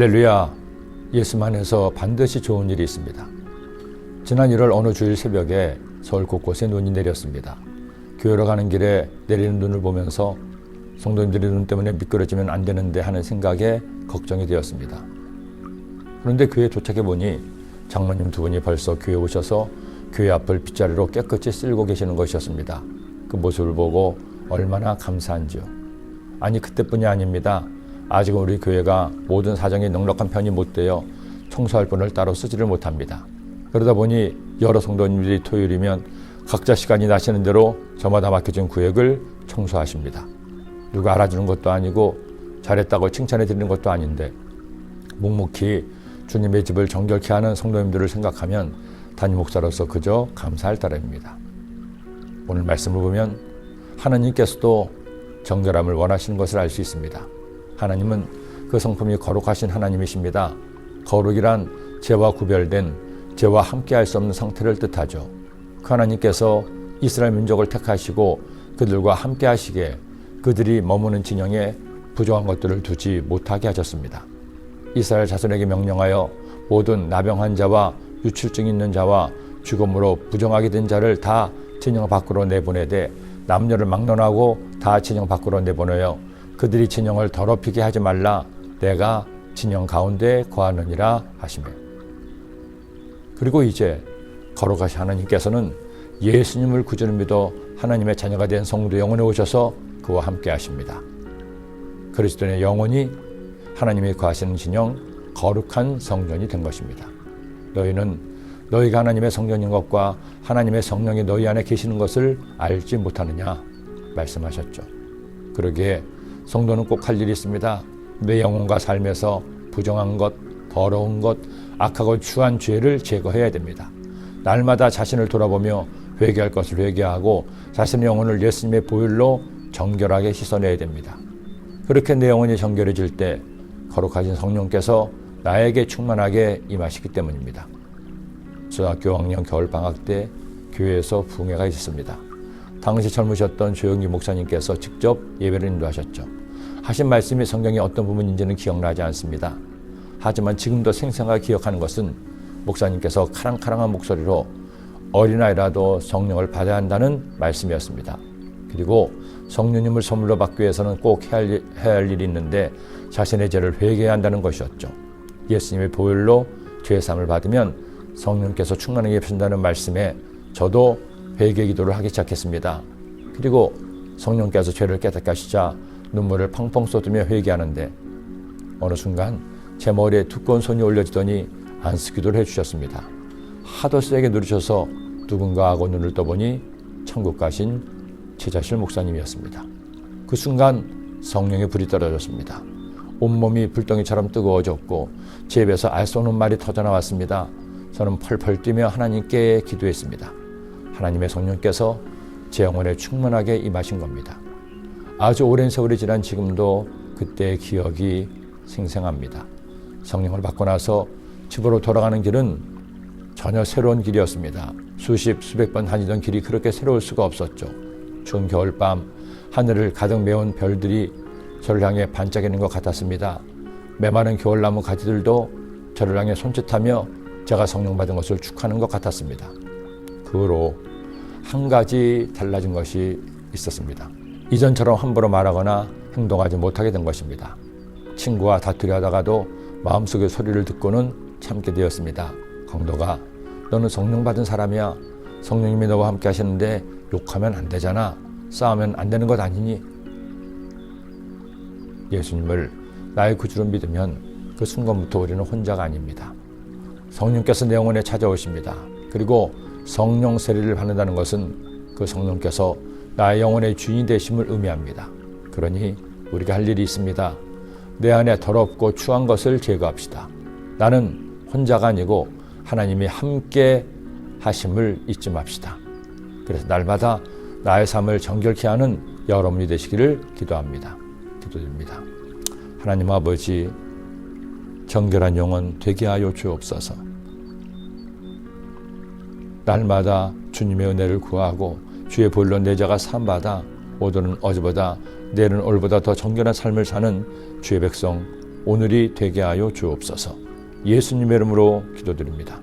할렐루야, 예수 안에서 반드시 좋은 일이 있습니다. 지난 1월 어느 주일 새벽에 서울 곳곳에 눈이 내렸습니다. 교회로 가는 길에 내리는 눈을 보면서 성도님들의 눈 때문에 미끄러지면 안 되는데 하는 생각에 걱정이 되었습니다. 그런데 교회에 도착해 보니 장로님 두 분이 벌써 교회에 오셔서 교회 앞을 빗자루로 깨끗이 쓸고 계시는 것이었습니다. 그 모습을 보고 얼마나 감사한지요. 아니, 그때뿐이 아닙니다. 아직은 우리 교회가 모든 사정이 넉넉한 편이 못 되어 청소할 분을 따로 쓰지를 못합니다. 그러다 보니 여러 성도님들이 토요일이면 각자 시간이 나시는 대로 저마다 맡겨진 구역을 청소하십니다. 누가 알아주는 것도 아니고 잘했다고 칭찬해 드리는 것도 아닌데 묵묵히 주님의 집을 정결케 하는 성도님들을 생각하면 담임 목사로서 그저 감사할 따름입니다. 오늘 말씀을 보면 하나님께서도 정결함을 원하시는 것을 알 수 있습니다. 하나님은 그 성품이 거룩하신 하나님이십니다. 거룩이란 죄와 구별된, 죄와 함께할 수 없는 상태를 뜻하죠. 그 하나님께서 이스라엘 민족을 택하시고 그들과 함께하시게 그들이 머무는 진영에 부정한 것들을 두지 못하게 하셨습니다. 이스라엘 자손에게 명령하여 모든 나병한 자와 유출증 있는 자와 죽음으로 부정하게 된 자를 다 진영 밖으로 내보내되 남녀를 막론하고 다 진영 밖으로 내보내어 그들이 진영을 더럽히게 하지 말라. 내가 진영 가운데 거하느니라 하시며. 그리고 이제 거룩하신 하나님께서는 예수님을 구주로 믿어 하나님의 자녀가 된 성도 영혼에 오셔서 그와 함께 하십니다. 그리스도의 영혼이 하나님이 거하시는 진영 거룩한 성전이 된 것입니다. 너희는 너희가 하나님의 성전인 것과 하나님의 성령이 너희 안에 계시는 것을 알지 못하느냐 말씀하셨죠. 그러기에 성도는 꼭 할 일이 있습니다. 내 영혼과 삶에서 부정한 것, 더러운 것, 악하고 추한 죄를 제거해야 됩니다. 날마다 자신을 돌아보며 회개할 것을 회개하고 자신의 영혼을 예수님의 보혈로 정결하게 씻어내야 됩니다. 그렇게 내 영혼이 정결해질 때 거룩하신 성령께서 나에게 충만하게 임하시기 때문입니다. 중학교 학년 겨울방학 때 교회에서 부흥회가 있었습니다. 당시 젊으셨던 조영기 목사님께서 직접 예배를 인도하셨죠. 하신 말씀이 성경의 어떤 부분인지는 기억나지 않습니다. 하지만 지금도 생생하게 기억하는 것은 목사님께서 카랑카랑한 목소리로 어린아이라도 성령을 받아야 한다는 말씀이었습니다. 그리고 성령님을 선물로 받기 위해서는 꼭 해야 할 일이 있는데 자신의 죄를 회개해야 한다는 것이었죠. 예수님의 보혈로 죄사함을 받으면 성령께서 충만하게 입힌다는 말씀에 저도 회개 기도를 하기 시작했습니다. 그리고 성령께서 죄를 깨닫게 하시자 눈물을 펑펑 쏟으며 회개하는데 어느 순간 제 머리에 두꺼운 손이 올려지더니 안수 기도를 해주셨습니다. 하도 세게 누르셔서 누군가 하고 눈을 떠보니 천국 가신 최자실 목사님이었습니다. 그 순간 성령의 불이 떨어졌습니다. 온몸이 불덩이처럼 뜨거워졌고 제 입에서 알 수 없는 말이 터져나왔습니다. 저는 펄펄 뛰며 하나님께 기도했습니다. 하나님의 성령께서 제 영혼에 충만하게 임하신 겁니다. 아주 오랜 세월이 지난 지금도 그때의 기억이 생생합니다. 성령을 받고 나서 집으로 돌아가는 길은 전혀 새로운 길이었습니다. 수백 번 다니던 길이 그렇게 새로울 수가 없었죠. 추운 겨울밤 하늘을 가득 메운 별들이 저를 향해 반짝이는 것 같았습니다. 메마른 겨울나무 가지들도 저를 향해 손짓하며 제가 성령 받은 것을 축하하는 것 같았습니다. 그 후로 한 가지 달라진 것이 있었습니다. 이전처럼 함부로 말하거나 행동하지 못하게 된 것입니다. 친구와 다투려 하다가도 마음속의 소리를 듣고는 참게 되었습니다. 강도가 너는 성령 받은 사람이야. 성령님이 너와 함께 하시는데 욕하면 안 되잖아. 싸우면 안 되는 것 아니니? 예수님을 나의 구주로 믿으면 그 순간부터 우리는 혼자가 아닙니다. 성령께서 내 영혼에 찾아오십니다. 그리고 성령 세례를 받는다는 것은 그 성령께서 나의 영혼의 주인이 되심을 의미합니다. 그러니 우리가 할 일이 있습니다. 내 안에 더럽고 추한 것을 제거합시다. 나는 혼자가 아니고 하나님이 함께 하심을 잊지 맙시다. 그래서 날마다 나의 삶을 정결케 하는 여러분이 되시기를 기도합니다. 기도드립니다. 하나님 아버지, 정결한 영혼 되게 하여 주옵소서. 날마다 주님의 은혜를 구하고 주의 보혈로 내 죄가 사함받아 오늘은 어제보다 내일은 오늘보다 더 정결한 삶을 사는 주의 백성 오늘이 되게 하여 주옵소서. 예수님의 이름으로 기도드립니다.